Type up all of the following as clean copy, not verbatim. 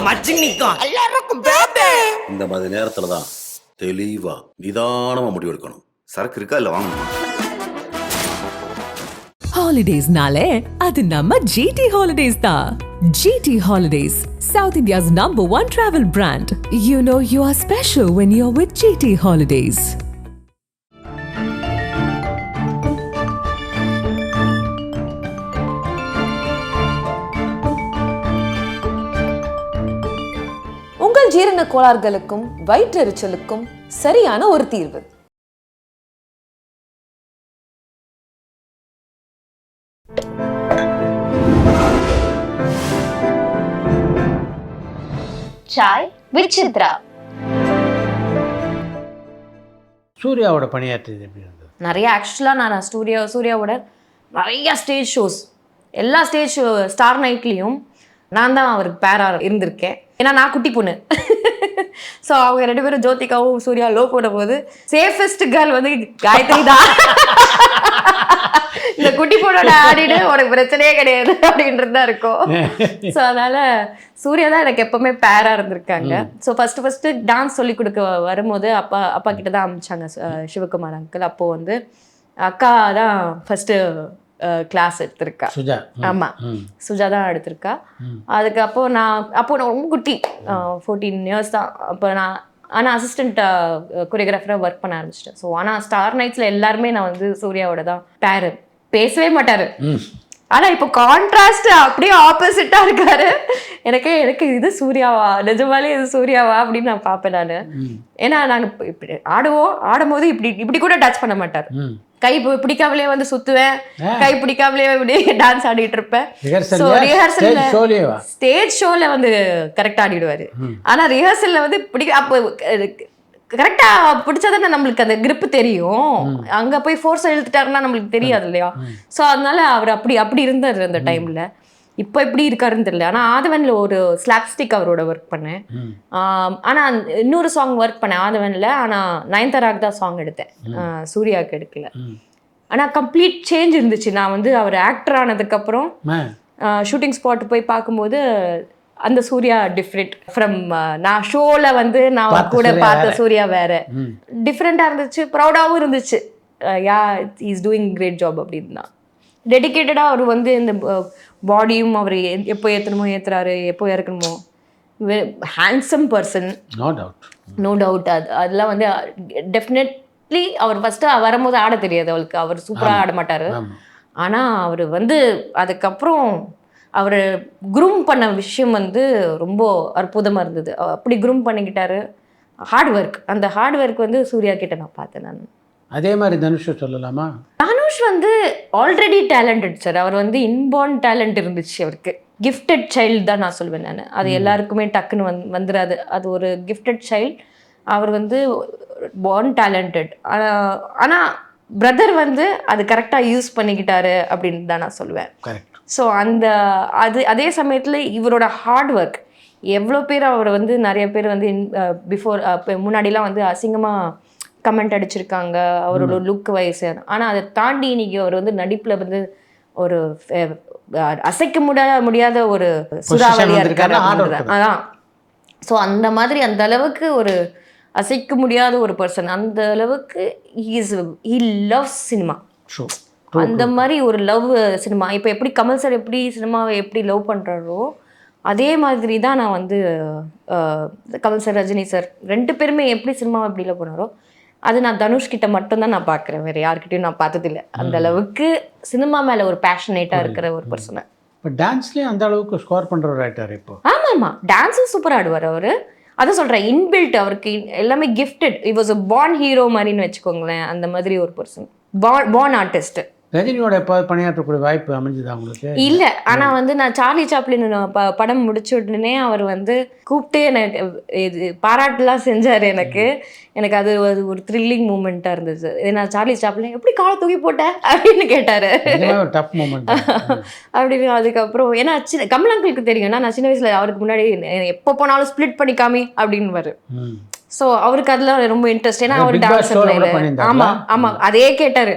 Matching நிக்கும் எல்லாருக்கும் baby. இந்த மாதிரி நேரத்துல தான் தெளிவா நிதானமா முடிவு எடுக்கணும். சரக்கு இருக்கா இல்ல வாங்கணுமா? ஹாலிடேஸ்னாலே அது நம்ம GT ஹாலிடேஸ் தான். GT holidays, South India's #1 travel brand. You know you are special when you're with GT holidays. உங்கள் ஜீரண கோளாறுகளுக்கும் வயிற்றெரிச்சலுக்கும் சரியான ஒரு தீர்வு. சாய் விசித்ரா. சூர்யாவோட பணியாற்றியது எப்படி இருந்தது? நிறைய ஆக்சுவலாக நான் சூர்யாவோட நிறைய ஸ்டேஜ் ஷோஸ், எல்லா ஸ்டேஜ் ஸ்டார் நைட்லேயும் நான் தான் அவருக்கு பேராக இருந்திருக்கேன். ஏன்னா நான் குட்டி பொண்ணு. ஸோ அவங்க 2 பேரும் ஜோதிகாவும் சூர்யா லோ போட போது சேஃபஸ்ட் கேர்ள் வந்து காயத்ரி தான். இந்த குட்டி பொண்ணோட ஆடிட்டு உனக்கு பிரச்சனையே கிடையாது அப்படின்றது தான் இருக்கும். ஸோ அதனால சூர்யா தான் எனக்கு எப்பவுமே பேரா இருந்திருக்காங்க. ஸோ ஃபர்ஸ்ட் டான்ஸ் சொல்லி கொடுக்க வரும்போது அப்பா கிட்ட தான் அமிச்சாங்க சிவகுமார் அங்கிள். அப்போ வந்து அக்கா தான் ஃபர்ஸ்ட் கிளாஸ் எடுத்திருக்கா. ஆமா, சுஜா தான் எடுத்திருக்கா. அதுக்கு அப்போ நான் ரொம்ப குட்டி, 14 இயர்ஸ் தான் அப்போ நான். ஆனால் அசிஸ்டண்ட் கொரியோகிராஃபராக ஒர்க் பண்ண ஆரம்பிச்சிட்டேன். ஸோ ஆனால் ஸ்டார் நைட்ஸில் எல்லாருமே நான் வந்து சூர்யாவோட தான் பேரு. பேசவே மாட்டாரு. ஆனால் இப்போ கான்ட்ராஸ்ட் அப்படியே ஆப்போசிட்டா இருக்காரு. எனக்கு இது சூர்யாவா, நிஜமாலே இது சூர்யாவா அப்படின்னு நான் பார்ப்பேன் நான். ஏன்னா நாங்கள் இப்படி ஆடும்போது இப்படி கூட டச் பண்ண மாட்டார். கை பிடிக்காமலே வந்து சுத்துவேன், கை பிடிக்காமலே இப்படி டான்ஸ் ஆடிட்டு இருப்பேன். ஸ்டேஜ் ஷோல வந்து கரெக்டா ஆடிடுவாரு. ஆனா ரிஹர்சல்ல வந்து அப்போ கரெக்டா பிடிச்சதுன்னு நம்மளுக்கு அந்த கிரிப் தெரியும். அங்க போய் ஃபோர்ஸ் எழுத்துட்டாருன்னா நம்மளுக்கு தெரியாது இல்லையா. ஸோ அதனால அவர் அப்படி இருந்தார் அந்த டைம்ல. இப்போ எப்படி இருக்காருன்னு தெரியல. ஆனால் ஆதவன்ல ஒரு ஸ்லாப்ஸ்டிக் அவரோட ஒர்க் பண்ணேன். ஆனால் இன்னொரு சாங் ஒர்க் பண்ணேன் ஆதவன்ல. ஆனால் நயன்தாராக்கு தான் சாங் எடுத்தேன், சூர்யாவுக்கு எடுக்கல. ஆனால் கம்ப்ளீட் சேஞ்ச் இருந்துச்சு. நான் வந்து அவர் ஆக்டர் ஆனதுக்கப்புறம் ஷூட்டிங் ஸ்பாட் போய் பார்க்கும்போது அந்த சூர்யா டிஃப்ரெண்ட் ஃப்ரம் நான் ஷோல வந்து நான் கூட பார்த்த சூர்யா வேற. டிஃப்ரெண்டாக இருந்துச்சு, ப்ரௌடாகவும் இருந்துச்சு. Yeah is doing great job அப்படின்னு தான். டெடிக்கேட்டடாக அவர் வந்து இந்த பாடியும் அவர் எப்போ ஏற்றணுமோ ஏற்றுறாரு, எப்போ இறக்கணுமோ. Handsome person, no doubt. அதெல்லாம் வந்து டெஃபினெட்லி அவர் ஃபஸ்ட்டு வரும்போது ஆட தெரியாது அவளுக்கு. அவர் சூப்பராக ஆட மாட்டார். ஆனால் அவர் வந்து அதுக்கப்புறம் அவர் குரூம் பண்ண விஷயம் வந்து ரொம்ப அற்புதமாக இருந்தது. அப்படி குரூம் பண்ணிக்கிட்டாரு. ஹார்ட் ஒர்க், அந்த ஹார்ட் ஒர்க் வந்து சூர்யா கிட்ட நான் பார்த்தேன் நான். அதே மாதிரி தனுஷ் சொல்லலாமா? தனுஷ் வந்து ஆல்ரெடி டேலண்டட் சார். அவர் வந்து இன்பார்ன் டேலண்ட் இருந்துச்சு அவருக்கு. கிஃப்டட் சைல்டு தான் நான் சொல்வேன் நான். அது எல்லாருக்குமே டக்குன்னு வந்துடாது. அது ஒரு கிஃப்டட் சைல்டு. அவர் வந்து பார்ன் டேலண்டட். ஆனால் பிரதர் வந்து அது கரெக்டாக யூஸ் பண்ணிக்கிட்டாரு அப்படின்னு தான் நான் சொல்லுவேன். ஸோ அதே சமயத்தில் இவரோட ஹார்ட் ஒர்க் எவ்வளோ பேர் அவரை வந்து நிறைய பேர் வந்து முன்னாடிலாம் வந்து அசிங்கமாக கமெண்ட் அடிச்சிருக்காங்க அவரோட லுக் வைஸ். ஆனால் அதை தாண்டி இன்னைக்கு அவர் வந்து நடிப்பில் வந்து ஒரு அசைக்க முடியாத ஒரு சூறாவளியாக இருக்காரு. அதான். ஸோ அந்த மாதிரி அந்த அளவுக்கு ஒரு அசைக்க முடியாத ஒரு பர்சன். அந்த அளவுக்கு ஹி லவ்ஸ் சினிமா. அந்த மாதிரி ஒரு லவ் சினிமா. இப்போ எப்படி கமல் சார் எப்படி சினிமாவை எப்படி லவ் பண்ணுறாரோ அதே மாதிரி தான் நான் வந்து கமல் சார், ரஜினி சார் 2 பேருமே எப்படி சினிமாவை எப்படி லவ் பண்ணாரோ அது நான் தனுஷ் கிட்ட மட்டும்தான் நான் பார்க்குறேன். வேறு யார்கிட்டையும் நான் பார்த்ததில்லை. அந்த அளவுக்கு சினிமா மேலே ஒரு பேஷனேட்டாக இருக்கிற ஒரு பர்சனை. இப்போ டான்ஸ்லேயும் அந்த அளவுக்கு ஸ்கோர் பண்ணுறவர் ஆகிட்டார் இப்போ. ஆமாம், டான்ஸும் சூப்பராக ஆடுவார் அவர். அதை சொல்கிறேன், இன்பில்ட் அவருக்கு எல்லாமே gifted. It was a born hero மாதிரின்னு வச்சுக்கோங்களேன். அந்த மாதிரி ஒரு பர்சன், பார்ன் ஆர்டிஸ்ட். ரஜினியோட எப்போ பணியாற்றக்கூடிய வாய்ப்பு அமைஞ்சதா உங்களுக்கு? இல்லை, ஆனால் வந்து நான் சார்லி சாப்ளின் படம் முடிச்ச உடனே அவர் வந்து கூப்பிட்டு எனக்கு இது பாராட்டுலாம் செஞ்சார். எனக்கு அது ஒரு த்ரில்லிங் மூமெண்ட்டாக இருந்துச்சு. நான் சார்லி சாப்ளின் எப்படி காலை தூக்கி போட்டேன் அப்படின்னு கேட்டார். டஃப் மூமெண்ட் அப்படின்னு. அதுக்கப்புறம் ஏன்னா கமல் அங்கிளுக்கு தெரியும், நான் சின்ன வயசில் அவருக்கு முன்னாடி எப்போ போனாலும் ஸ்பிளிட் பண்ணிக்காமி அப்படின்னு. ஸோ அவருக்கு அதில் ரொம்ப இன்ட்ரெஸ்ட். ஏன்னா அவர் டான்ஸ். ஆமாம் அதே கேட்டார்,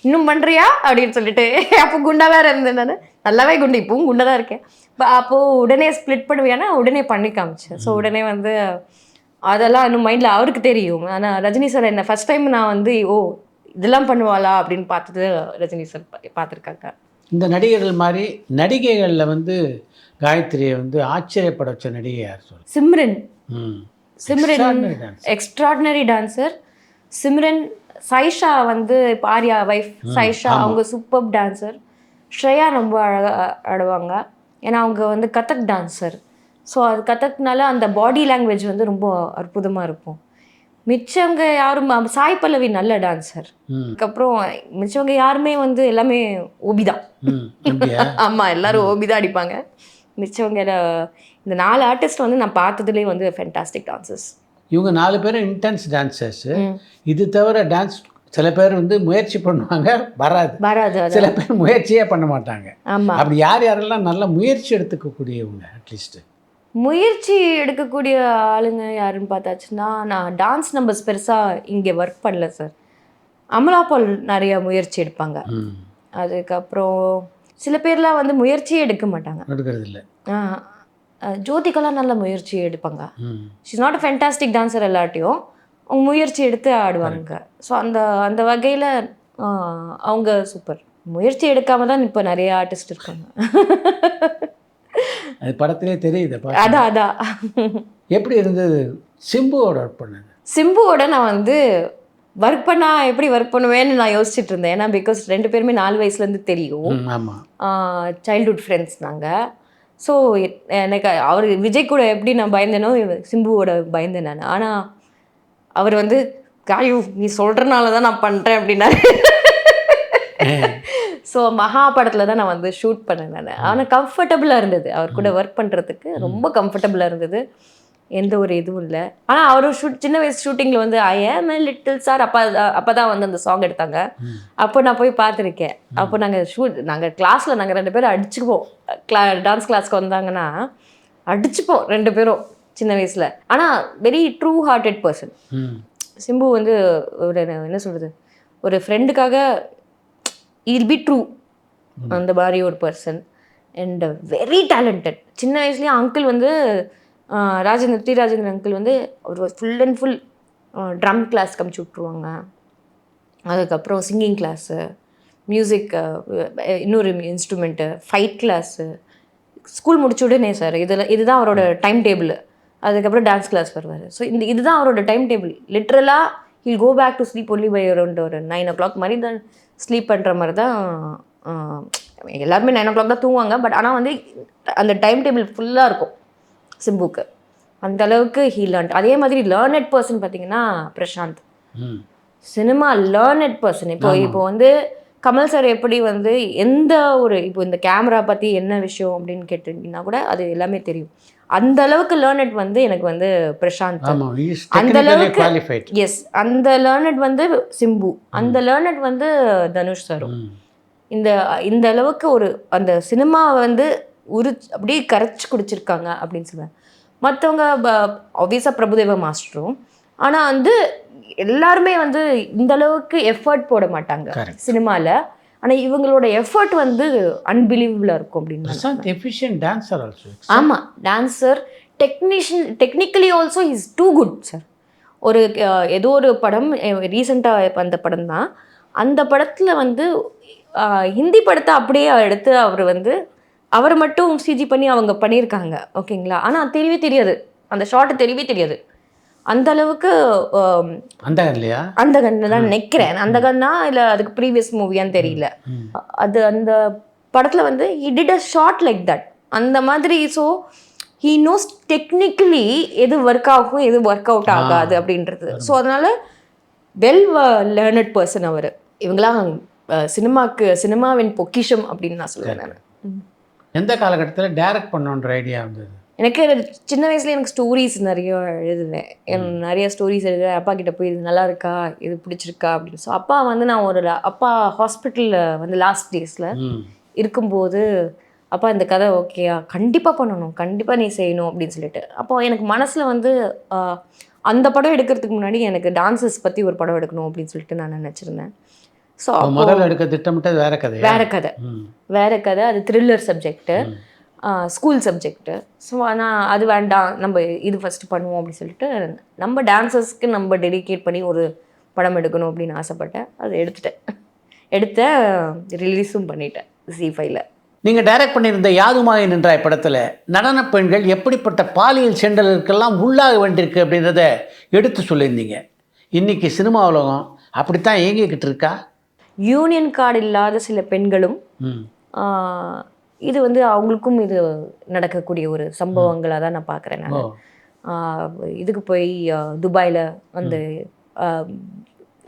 இன்னும் பண்ணுறியா அப்படின்னு சொல்லிட்டு. அப்போ குண்டா வேற இருந்தேன் நான், நல்லாவே குண்டு, இப்பவும் குண்டா தான் இருக்கேன். அப்போது உடனே ஸ்ப்ளிட் பண்ணுவியானா உடனே பண்ணி காமிச்சேன். ஸோ உடனே வந்து அதெல்லாம் இன்னும் மைண்டில் அவருக்கு தெரியும். ஆனால் ரஜினி சார் என்ன ஃபஸ்ட் டைம் நான் வந்து இதெல்லாம் பண்ணுவாளா அப்படின்னு பார்த்தது ரஜினி சார் பார்த்துருக்காங்க. இந்த நடிகர்கள் மாதிரி நடிகைகளில் வந்து காயத்ரியை வந்து ஆச்சரியப்பட வச்ச நடிகை யார் சொல்லுங்கள்? சிம்ரன். ம். Simran extraordinary dancer. சிம்ரன். சைஷா வந்து இப்போ ஆர்யா வைஃப் சைஷா, அவங்க சூப்பர் டான்சர். ஸ்ரேயா ரொம்ப அழகாக ஆடுவாங்க, ஏன்னா அவங்க வந்து கதக் டான்சர். ஸோ அது கதக்னால அந்த பாடி லாங்குவேஜ் வந்து ரொம்ப அற்புதமாக இருக்கும். மிச்சவங்க யாரும் சாய் பல்லவி நல்ல டான்சர். அதுக்கப்புறம் மிச்சவங்க யாருமே வந்து எல்லாமே ஓபிதான். ஆமாம், எல்லாரும் ஓபிதான் அடிப்பாங்க. மிச்சவங்க இந்த 4 ஆர்டிஸ்ட் வந்து நான் பார்த்ததுலேயே வந்து ஃபேண்டாஸ்டிக் டான்சர்ஸ். இவங்க 4 பேரும் இன்டென்ஸ் டான்சர்ஸ். இது தவிர டான்ஸ் சில பேர் வந்து முயற்சி பண்ணுவாங்க, வராது. சில பேர் முயற்சியே பண்ண மாட்டாங்க. ஆமாம். அப்படி யாரெல்லாம் நல்லா முயற்சி எடுத்துக்கக்கூடியவங்க? அட்லீஸ்ட் முயற்சி எடுக்கக்கூடிய ஆளுங்க யாருன்னு பார்த்தாச்சுன்னா, நான் டான்ஸ் நம்பர்ஸ் பெருசாக இங்கே ஒர்க் பண்ணல சார். அமலா பால் நிறைய முயற்சி எடுப்பாங்க. அதுக்கப்புறம் சில பேர்லாம் வந்து முயற்சியே எடுக்க மாட்டாங்க, எடுக்கிறது இல்லை. ஜோதிகெல்லாம் நல்ல முயற்சி எடுப்பாங்க. She's not a fantastic dancer, எல்லாட்டையும் அவங்க முயற்சி எடுத்து ஆடுவாங்க. ஸோ அந்த வகையில் அவங்க சூப்பர். முயற்சி எடுக்காம தான் இப்போ நிறைய ஆர்டிஸ்ட் இருக்காங்க. அது படத்திலே தெரியுது. அதான் எப்படி இருந்தது சிம்புவோட ஒர்க் பண்ணது? சிம்புவோட நான் வந்து ஒர்க் பண்ணால் எப்படி ஒர்க் பண்ணுவேன்னு நான் யோசிச்சுட்டு இருந்தேன். ஏன்னா பிகாஸ் 2 பேருமே 4 வயசுலேருந்து தெரியும். ஆமாம், சைல்ட்ஹுட் ஃப்ரெண்ட்ஸ் நாங்கள். ஸோ எனக்கு அவர் விஜய் கூட எப்படி நான் பயந்தேனோ சிம்புவோட பயந்தேன் நான். ஆனால் அவர் வந்து காயு நீ சொல்கிறனால தான் நான் பண்ணுறேன் அப்படின்னாரு. ஸோ மகா படத்தில் தான் நான் வந்து ஷூட் பண்ணேன் நான். ஆனால் கம்ஃபர்டபுளாக இருந்தது, அவர் கூட ஒர்க் பண்ணுறதுக்கு ரொம்ப கம்ஃபர்டபுளாக இருந்தது, எந்த ஒரு இதுவும் இல்லை. ஆனால் அவர் சின்ன வயசு ஷூட்டிங்கில் வந்து ஐ ஆம் எ லிட்டில் சார் அப்போ தான் வந்து அந்த சாங் எடுத்தாங்க. அப்போ நான் போய் பார்த்துருக்கேன். அப்போ நாங்கள் கிளாஸில் நாங்கள் 2 பேரும் அடிச்சுக்குவோம். டான்ஸ் கிளாஸ்க்கு வந்தாங்கன்னா அடிச்சுப்போம் 2 பேரும் சின்ன வயசில். ஆனால் very true hearted person Simbu வந்து. ஒரு என்ன சொல்கிறது, ஒரு ஃப்ரெண்டுக்காக இல் பி ட்ரூ, அந்த மாதிரி ஒரு பர்சன். And very talented. சின்ன வயசுலேயே அங்கிள் வந்து ராஜேந்திரன் அங்கிள் வந்து ஒரு ஃபுல் அண்ட் ஃபுல் ட்ரம் கிளாஸ்க்கு அமுச்சு விட்ருவாங்க. அதுக்கப்புறம் சிங்கிங் கிளாஸு, மியூசிக், இன்னொரு இன்ஸ்ட்ருமெண்ட்டு, ஃபைட் கிளாஸு. ஸ்கூல் முடிச்ச உடனே சார் இதுதான் அவரோட டைம் டேபிள். அதுக்கப்புறம் டான்ஸ் கிளாஸ் வருவார். ஸோ இதுதான் அவரோட டைம் டேபிள். லிட்ரலாக he'll go back to sleep only by around ஒரு 9 o'clock மாதிரி தான் ஸ்லீப் பண்ணுற மாதிரி தான். எல்லாருமே 9 o'clock தான் தூங்குவாங்க. பட் ஆனால் வந்து அந்த டைம் டேபிள் ஃபுல்லாக இருக்கும் சிம்புக்கு. அந்த அளவுக்கு ஹீ லேர்ன்ட். அதே மாதிரி லேர்னட் பர்சன் பார்த்தீங்கன்னா பிரசாந்த், சினிமா லேர்னட் பர்சன். இப்போ வந்து கமல் சார் எப்படி வந்து எந்த ஒரு இப்போ இந்த கேமரா பற்றி என்ன விஷயம் அப்படின்னு கேட்டிங்கன்னா கூட அது எல்லாமே தெரியும். அந்த அளவுக்கு லேர்னட் வந்து எனக்கு வந்து பிரசாந்த். அந்த அளவுக்கு எஸ், அந்த லேர்னட் வந்து சிம்பு, அந்த லேர்னட் வந்து தனுஷ் சாரும். இந்த அளவுக்கு ஒரு அந்த சினிமாவை வந்து அப்படியே கரைச்சி குடிச்சிருக்காங்க அப்படின்னு சொல்லுவேன். மற்றவங்க ஆப்வியஸாக பிரபுதேவா மாஸ்டரும். ஆனால் வந்து எல்லாருமே வந்து இந்த அளவுக்கு எஃபர்ட் போட மாட்டாங்க சினிமாவில். ஆனால் இவங்களோட எஃபர்ட் வந்து அன்பிலீவபிளாக இருக்கும் அப்படின்னு. Efficient dancer also. ஆமாம், dancer, technically also is too good sir. ஒரு ஏதோ ஒரு படம் ரீசெண்டாக அந்த படம் தான், அந்த படத்தில் வந்து ஹிந்தி படத்தை அப்படியே எடுத்து அவர் மட்டும் சிஜி பண்ணி அவங்க பண்ணியிருக்காங்க, ஓகேங்களா. ஆனால் தெரியவே தெரியாது, அந்த ஷார்ட்டு தெரியவே தெரியாது. அந்த அளவுக்கு அந்த கண்ணு தான் நினைக்கிறேன். அந்த கண்ணா இல்லை அதுக்கு ப்ரீவியஸ் மூவியான்னு தெரியல. அந்த படத்தில் வந்து he did a short like that, அந்த மாதிரி. ஸோ ஹீ நோஸ் டெக்னிக்கலி எது ஒர்க் ஆகும் எது ஒர்க் அவுட் ஆகாது அப்படின்றது. ஸோ அதனால் வெல் லேர்னட் பர்சன் அவர். இவங்களாம் சினிமாவின் பொக்கிஷம் அப்படின்னு நான் சொல்லுவேன் நான். எந்த காலகட்டத்தில் டைரக்ட் பண்ணணுன்ற ஐடியா வந்தது? எனக்கு சின்ன வயசுல எனக்கு ஸ்டோரிஸ் நிறைய எழுதுவேன். நிறைய ஸ்டோரிஸ் எழுதுவேன். அப்பா கிட்ட போய் இது நல்லா இருக்கா, இது பிடிச்சிருக்கா அப்படின்னு. ஸோ அப்பா வந்து நான் அப்பா ஹாஸ்பிட்டலில் வந்து லாஸ்ட் டேஸில் இருக்கும்போது அப்பா இந்த கதை ஓகேயா, கண்டிப்பாக பண்ணணும், கண்டிப்பாக நீ செய்யணும் அப்படின்னு சொல்லிட்டு. அப்போ எனக்கு மனசில் வந்து அந்த படம் எடுக்கிறதுக்கு முன்னாடி எனக்கு டான்ஸஸ் பற்றி ஒரு படம் எடுக்கணும் அப்படின்னு சொல்லிட்டு நான் நினச்சிருந்தேன். ஸோ முதல்ல எடுக்க திட்டமிட்டது வேற கதை. அது thriller subject. School subject. So ஆனால் அது வேண்டாம், நம்ம இது ஃபஸ்ட்டு பண்ணுவோம் அப்படின்னு சொல்லிட்டு நம்ம டான்சர்ஸ்க்கு நம்ம டெடிகேட் பண்ணி ஒரு படம் எடுக்கணும் அப்படின்னு ஆசைப்பட்டேன். அது எடுத்த ரிலீஸும் பண்ணிட்டேன் Z5ல. நீங்கள் டைரக்ட் பண்ணியிருந்த யாதுமாகி நின்றாய் படத்தில் நடன பெண்கள் எப்படிப்பட்ட பாலியல் செண்டலுக்கெல்லாம் உள்ளாக வேண்டியிருக்கு அப்படின்றத எடுத்து சொல்லியிருந்தீங்க. இன்றைக்கி சினிமா உலகம் அப்படித்தான் இயங்கிக்கிட்டு இருக்கா? யூனியன் கார்டு இல்லாத சில பெண்களும் இது வந்து அவங்களுக்கும் இது நடக்கக்கூடிய ஒரு சம்பவங்களாக தான் நான் பார்க்குறேன். நான் இதுக்கு போய் துபாயில் வந்து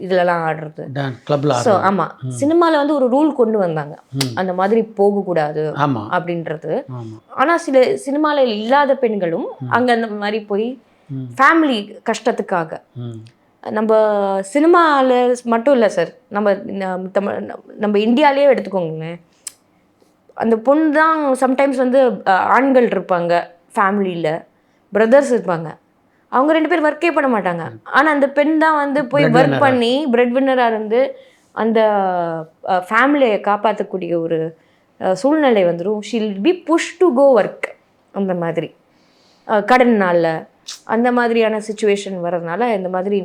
இதுலலாம் ஆடுறது கிளப்ல. ஸோ ஆமாம், சினிமாவில் வந்து ஒரு ரூல் கொண்டு வந்தாங்க, அந்த மாதிரி போகக்கூடாது அப்படின்றது. ஆனால் சில சினிமாவில் இல்லாத பெண்களும் அங்கே அந்த மாதிரி போய் ஃபேமிலி கஷ்டத்துக்காக, நம்ம சினிமாவில் மட்டும் இல்லை சார், நம்ம இந்தியாவிலேயே எடுத்துக்கோங்களேன், அந்த பொண்ணு தான் சம்டைம்ஸ் வந்து ஆண்கள் இருப்பாங்க ஃபேமிலியில், பிரதர்ஸ் இருப்பாங்க, அவங்க 2 பேர் ஒர்க்கே பண்ண மாட்டாங்க. ஆனால் அந்த பெண் தான் வந்து போய் ஒர்க் பண்ணி பிரெட் வின்னராக இருந்து அந்த ஃபேமிலியை காப்பாற்றக்கூடிய ஒரு சூழ்நிலை வந்துடும். She'll be push to go work. அந்த மாதிரி கடன் நாளில் அந்த மாதிரியான சுச்சுவேஷன் வர்றதுனால இந்த மாதிரி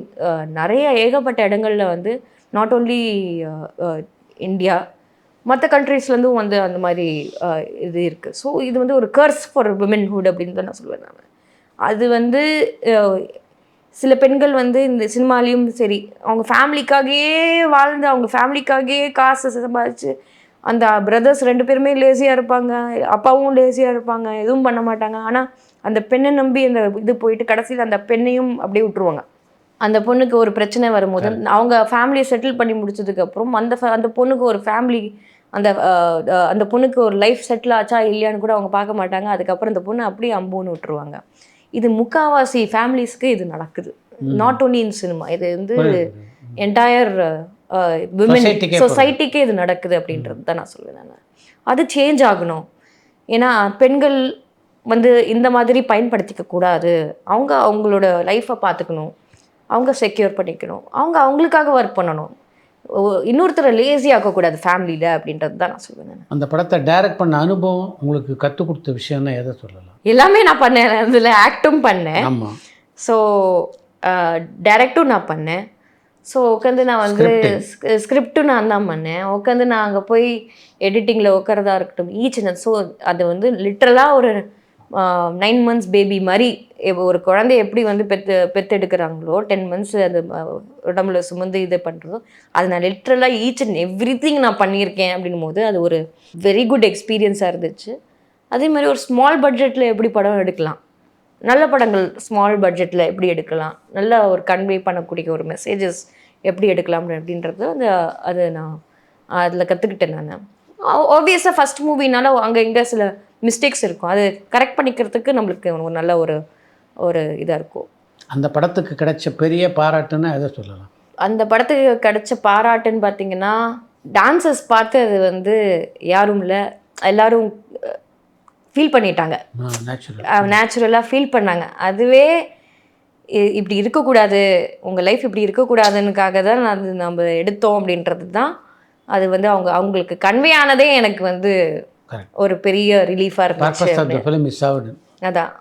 நிறைய ஏகப்பட்ட இடங்களில் வந்து நாட் ஓன்லி இந்தியா, மற்ற கண்ட்ரீஸ்லேருந்தும் வந்து அந்த மாதிரி இது இருக்குது. ஸோ இது வந்து ஒரு கர்ஸ் ஃபார் விமென்ஹுட் அப்படின்னு தான் நான் சொல்லுவேன். நான் அது வந்து சில பெண்கள் வந்து இந்த சினிமாலேயும் சரி, அவங்க ஃபேமிலிக்காகவே வாழ்ந்து அவங்க ஃபேமிலிக்காகவே காசு சம்பாதிச்சு, அந்த பிரதர்ஸ் 2 பேருமே லேசியாக இருப்பாங்க, அப்பாவும் லேசியாக இருப்பாங்க, எதுவும் பண்ண மாட்டாங்க. ஆனால் அந்த பெண்ணை நம்பி அந்த இது போயிட்டு கடைசியில் அந்த பெண்ணையும் அப்படியே விட்டுருவாங்க. அந்த பொண்ணுக்கு ஒரு பிரச்சனை வரும்போது அவங்க ஃபேமிலியை செட்டில் பண்ணி முடிச்சதுக்கப்புறம் அந்த பொண்ணுக்கு ஒரு ஃபேமிலி, அந்த பொண்ணுக்கு ஒரு லைஃப் செட்டில் ஆச்சா இல்லையான்னு கூட அவங்க பார்க்க மாட்டாங்க. அதுக்கப்புறம் அந்த பொண்ணு அப்படியே அம்போன்னு விட்டுருவாங்க. இது முக்காவாசி ஃபேமிலிஸ்க்கு இது நடக்குது, நாட் ஓன்லி இன் சினிமா. இது வந்து என்டையர் விமன் சொசைட்டிக்கே இது நடக்குது அப்படின்றது தான் நான் சொல்லுவேன். நான் அது சேஞ்ச் ஆகணும். ஏன்னா பெண்கள் வந்து இந்த மாதிரி பயன்படுத்திக்க கூடாது. அவங்க அவங்களோட லைஃப்பை பார்த்துக்கணும், அவங்க செக்யூர் பண்ணிக்கணும், அவங்க அவங்களுக்காக ஒர்க் பண்ணணும், இன்னொருத்தரை லேசி ஆக்கக்கூடாது ஃபேமிலியில் அப்படின்றது தான் நான் சொல்லுவேன். அந்த படத்தை டைரக்ட் பண்ண அனுபவம் உங்களுக்கு கற்றுக் கொடுத்த விஷயம்னா எதை சொல்லலாம்? எல்லாமே நான் பண்ணேன். அதில் ஆக்டும் பண்ணேன். ஆமாம். ஸோ டைரக்டும் நான் பண்ணேன். ஸோ உட்காந்து நான் வந்து ஸ்கிரிப்டும் நான் தான் பண்ணேன். உட்காந்து நான் அங்கே போய் எடிட்டிங்கில் உட்காரதா இருக்கட்டும், ஸோ அது வந்து லிட்ரலாக ஒரு 9 months பேபி மாதிரி ஒரு குழந்தைய எப்படி வந்து பெற்றெடுக்கிறாங்களோ 10 months அந்த உடம்புல சுமந்து இதை பண்ணுறதோ, அது நான் லிட்ரலாக ஈச் அண்ட் எவ்ரிதிங் நான் பண்ணியிருக்கேன் அப்படின்னும் போது அது ஒரு வெரி குட் எக்ஸ்பீரியன்ஸாக இருந்துச்சு. அதே மாதிரி ஒரு ஸ்மால் பட்ஜெட்டில் எப்படி படம் எடுக்கலாம், நல்ல படங்கள் ஸ்மால் பட்ஜெட்டில் எப்படி எடுக்கலாம், நல்ல ஒரு கன்வே பண்ணக்கூடிய ஒரு மெசேஜஸ் எப்படி எடுக்கலாம் அப்படின்றது அது நான் அதில் கற்றுக்கிட்டேன். நான் ஆப்வியஸாக ஃபஸ்ட் மூவினால அங்கே இங்கே சில மிஸ்டேக்ஸ் இருக்கும், அது கரெக்ட் பண்ணிக்கிறதுக்கு நம்மளுக்கு ஒரு நல்ல ஒரு இதாக இருக்கும். அந்த படத்துக்கு கிடைச்ச பெரிய பாராட்டுன்னா எதை சொல்லலாம்? அந்த படத்துக்கு கிடைச்ச பாராட்டுன்னு பார்த்தீங்கன்னா, டான்சர்ஸ் பார்த்து அது வந்து யாரும் இல்லை, எல்லோரும் ஃபீல் பண்ணிட்டாங்க, நேச்சுரலாக ஃபீல் பண்ணாங்க. அதுவே இப்படி இருக்கக்கூடாது, உங்கள் லைஃப் இப்படி இருக்கக்கூடாதுன்னுக்காக தான் நம்ம எடுத்தோம் அப்படின்றது தான் அது வந்து அவங்களுக்கு கன்வே ஆனதே எனக்கு வந்து ஒரு பெரிய ரிலீஃபாக இருந்துச்சு. அதான்.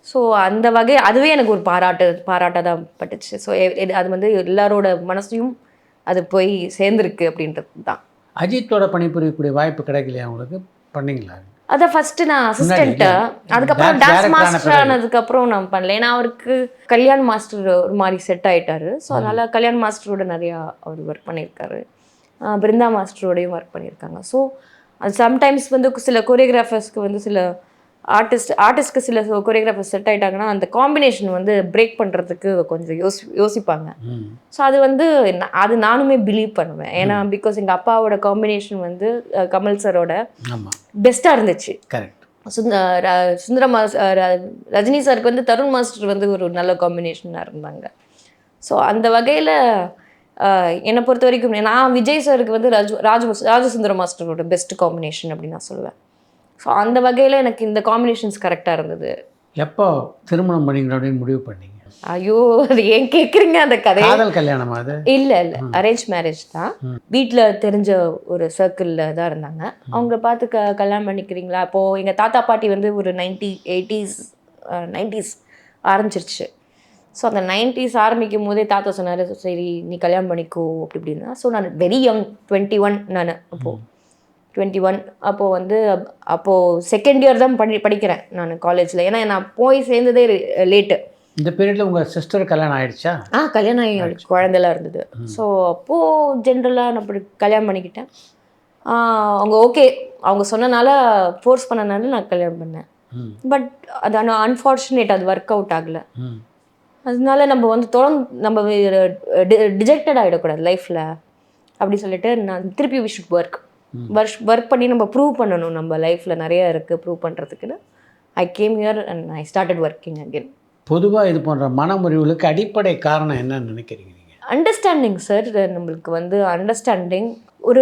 ஸோ அந்த வகை அதுவே எனக்கு ஒரு பாராட்டாக தான் பட்டுச்சு. ஸோ அது வந்து எல்லாரோட மனசையும் அது போய் சேர்ந்துருக்கு அப்படின்றது தான். அஜித்தோட பணிபுரியக்கூடிய வாய்ப்பு கிடைக்கலையா உங்களுக்கு? பண்ணீங்களா? அதை ஃபஸ்ட்டு நான் அசிஸ்டண்ட்டு, அதுக்கப்புறம் டான்ஸ் மாஸ்டர் ஆனதுக்கப்புறம் நான் பண்ணல. ஏன்னா அவருக்கு கல்யாண் மாஸ்டர் ஒரு மாதிரி செட் ஆகிட்டாரு. ஸோ அதனால் கல்யாண் மாஸ்டரோட நிறையா அவர் ஒர்க் பண்ணியிருக்காரு, பிருந்தா மாஸ்டரோடையும் ஒர்க் பண்ணியிருக்காங்க. ஸோ அது சம்டைம்ஸ் வந்து சில கொரியோகிராஃபர்ஸ்க்கு வந்து சில ஆர்டிஸ்ட்க்கு சில கொரியோகிராஃபர்ஸ் செட் ஆகிட்டாங்கன்னா அந்த காம்பினேஷன் வந்து பிரேக் பண்ணுறதுக்கு கொஞ்சம் யோசிப்பாங்க. ஸோ அது வந்து அது நானுமே பிலீவ் பண்ணுவேன். ஏன்னா பிகாஸ் எங்கள் அப்பாவோட காம்பினேஷன் வந்து கமல் சரோட பெஸ்ட்டாக இருந்துச்சு. ரஜினி சாருக்கு வந்து தருண் மாஸ்டர் வந்து ஒரு நல்ல காம்பினேஷனாக இருந்தாங்க. ஸோ அந்த வகையில் என்னை பொறுத்த வரைக்கும் நான் விஜய் சாருக்கு வந்து ராஜசுந்தர மாஸ்டரோட பெஸ்ட் காம்பினேஷன் அப்படின்னு நான் சொல்லுவேன். ஸோ அந்த வகையில் எனக்கு இந்த காம்பினேஷன்ஸ் கரெக்டாக இருந்தது. எப்போ திருமணம் பண்ணிங்க அப்படின்னு முடிவு பண்ணீங்க? ஐயோ அது ஏன் கேக்குறீங்க அந்த கதையை? காதல் கல்யாணமா அது? இல்ல அரேஞ்ச் மேரேஜ் தான். வீட்ல தெரிஞ்ச ஒரு சர்க்கிள்ல தான் இருந்தாங்க. அவங்க பார்த்து கல்யாணம் பண்ணிக்கிறீங்களா? அப்போ எங்க தாத்தா பாட்டி வந்து ஒரு 90s ஆரம்பிச்சிருச்சு. ஸோ அந்த 90s ஆரம்பிக்கும் போதே தாத்தா சொன்னார், சரி நீ கல்யாணம் பண்ணிக்கோ அப்படி இப்படின்னா. ஸோ நான் வெரி யங், 21 நான் அப்போது 21. அப்போது வந்து அப்போது செகண்ட் இயர் தான் படிக்கிறேன் நான் காலேஜில். ஏன்னா நான் போய் சேர்ந்ததே லேட்டு. இந்த பீரியடில் உங்கள் சிஸ்டர் கல்யாணம் ஆகிடுச்சா? கல்யாணம் ஆகி குழந்தைலாம் இருந்தது. ஸோ அப்போது ஜென்ரலாக நான் அப்படி கல்யாணம் பண்ணிக்கிட்டேன். அவங்க ஓகே அவங்க சொன்னனால ஃபோர்ஸ் பண்ணனால நான் கல்யாணம் பண்ணேன். பட் அது ஆனால் அன்ஃபார்ச்சுனேட், அது ஒர்க் அவுட் ஆகலை. அதனால நம்ம வந்து நம்ம டிஜெக்டட் ஆகிடக்கூடாது லைஃப்பில் அப்படி சொல்லிட்டு நான் திருப்பி வி ஷுட் ஒர்க் பண்ணி நம்ம ப்ரூவ் பண்ணணும். நம்ம லைஃப்பில் நிறைய இருக்குது ப்ரூவ் பண்ணுறதுக்குன்னு I came here and I started working again. பொதுவாக இது போன்ற மனமுறிவுகளுக்கு அடிப்படை காரணம் என்னன்னு நினைக்கிறீங்க நீங்கள்? Understanding sir. நம்மளுக்கு வந்து அண்டர்ஸ்டாண்டிங். ஒரு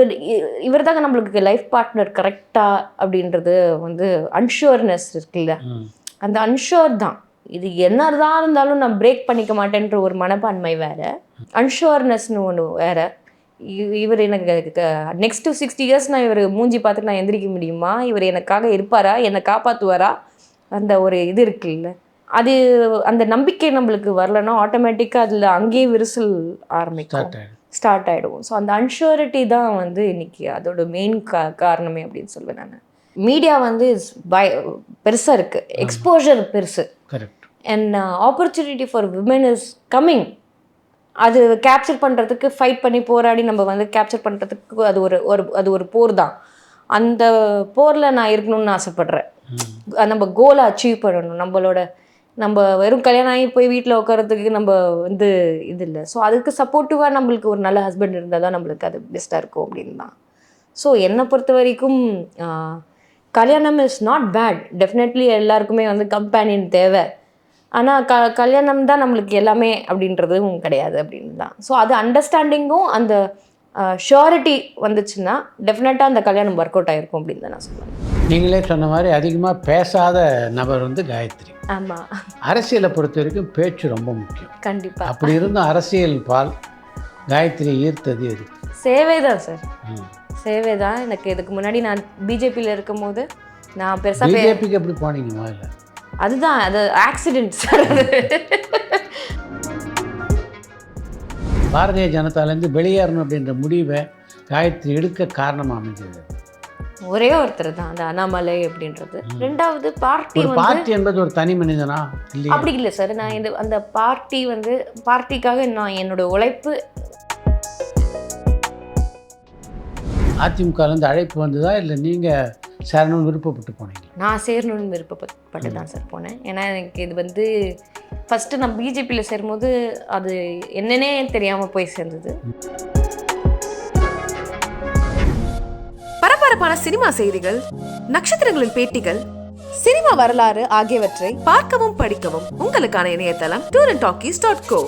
இவர் தாங்க நம்மளுக்கு லைஃப் பார்ட்னர் கரெக்டா அப்படின்றது வந்து அன்ஷூர்னஸ் இருக்குல்ல, அந்த அன்ஷூர் தான். இது என்னதான் இருந்தாலும் நான் பிரேக் பண்ணிக்க மாட்டேன்ற ஒரு மனப்பான்மை வேற, அன்ஷூர்னஸ்னு ஒன்று வேற. இவர் எனக்கு நெக்ஸ்ட் 60 இயர்ஸ் நான் இவர் மூஞ்சி பார்த்துட்டு நான் எந்திரிக்க முடியுமா? இவர் எனக்காக இருப்பாரா? என்னை காப்பாற்றுவாரா? அந்த ஒரு இது இருக்குல்ல, அது அந்த நம்பிக்கை நம்மளுக்கு வரலன்னா ஆட்டோமேட்டிக்காக அதில் அங்கேயே விரிசல் ஆரம்பிக்கும், ஸ்டார்ட் ஆகிடும். ஸோ அந்த அன்ஷூரிட்டி தான் வந்து இன்னைக்கு அதோட மெயின் காரணமே அப்படின்னு சொல்லுவேன் நான். மீடியா வந்து பெருசாக இருக்குது, எக்ஸ்போஷர் பெருசு. Correct. And opportunity for women is coming. அது கேப்சர் பண்ணுறதுக்கு ஃபைட் பண்ணி போராடி நம்ம வந்து கேப்சர் பண்ணுறதுக்கு அது ஒரு போர் தான். அந்த போரில் நான் இருக்கணும்னு ஆசைப்பட்றேன். நம்ம கோலை அச்சீவ் பண்ணணும். நம்ம வெறும் கல்யாணம் ஆகி போய் வீட்டில் உட்காரத்துக்கு நம்ம வந்து இது இல்லை. ஸோ அதுக்கு சப்போர்ட்டிவாக நம்மளுக்கு ஒரு நல்ல ஹஸ்பண்ட் இருந்தால் தான் நம்மளுக்கு அது பெஸ்ட்டாக இருக்கும் அப்படின்னு தான். ஸோ என்னை பொறுத்த வரைக்கும் கல்யாணம் இஸ் நாட் பேட். டெஃபினெட்லி எல்லாருக்குமே வந்து கம்பேனியன் தேவை. ஆனால் கல்யாணம் தான் நம்மளுக்கு எல்லாமே அப்படின்றதும் கிடையாது அப்படின்னு தான். ஸோ அது அண்டர்ஸ்டாண்டிங்கும் அந்த ஷூரிட்டி வந்துச்சுன்னா டெஃபினட்டாக அந்த கல்யாணம் ஒர்க் அவுட் ஆகிருக்கும் அப்படின்னு தான் நான் சொல்லுவேன். நீங்களே சொன்ன மாதிரி அதிகமாக பேசாத நபர் வந்து காயத்ரி. ஆமாம். அரசியலை பொறுத்த வரைக்கும் பேச்சு ரொம்ப முக்கியம். கண்டிப்பாக. அப்படி இருந்தும் அரசியல் பால் காயத்ரி ஈர்த்தது எது? சேவை தான் சார், சேவை தான். எனக்கு இதுக்கு முன்னாடி நான் பிஜேபியில் இருக்கும் போது நான் பெருசாக பிஜேபிக்கு எப்படி போனீங்க முதல்ல? அதுதான் அது ஆக்சிடென்ட் சார். பாரதிய ஜனதாலேருந்து வெளியேறணும் அப்படின்ற முடிவை காயத்ரி எடுக்க காரணமாக அமைஞ்சது ஒரே ஒருத்தர் தான், அந்த அண்ணாமலை அப்படின்றது. ரெண்டாவது பார்ட்டி என்பது ஒரு தனி மனிதனா? அப்படி இல்லை சார். நான் அந்த பார்ட்டிக்காக நான் என்னோட உழைப்பு. அதிமுகலேருந்து அழைப்பு வந்ததா இல்லை நீங்கள் சேரணும்னு விருப்பப்பட்டு போனீங்க? நான் சேரணும்னு விருப்பப்பட்டு தான் சார் போனேன். ஏன்னா எனக்கு இது வந்து ஃபஸ்ட்டு நான் பிஜேபியில் சேரும்போது அது என்னன்னே தெரியாமல் போய் சேர்ந்தது. பரபரப்பான சினிமா செய்திகள், நட்சத்திரங்களின் பேட்டிகள், சினிமா வரலாறு ஆகியவற்றை பார்க்கவும் படிக்கவும் உங்களுக்கான இணையதளம் tourantalkies.co.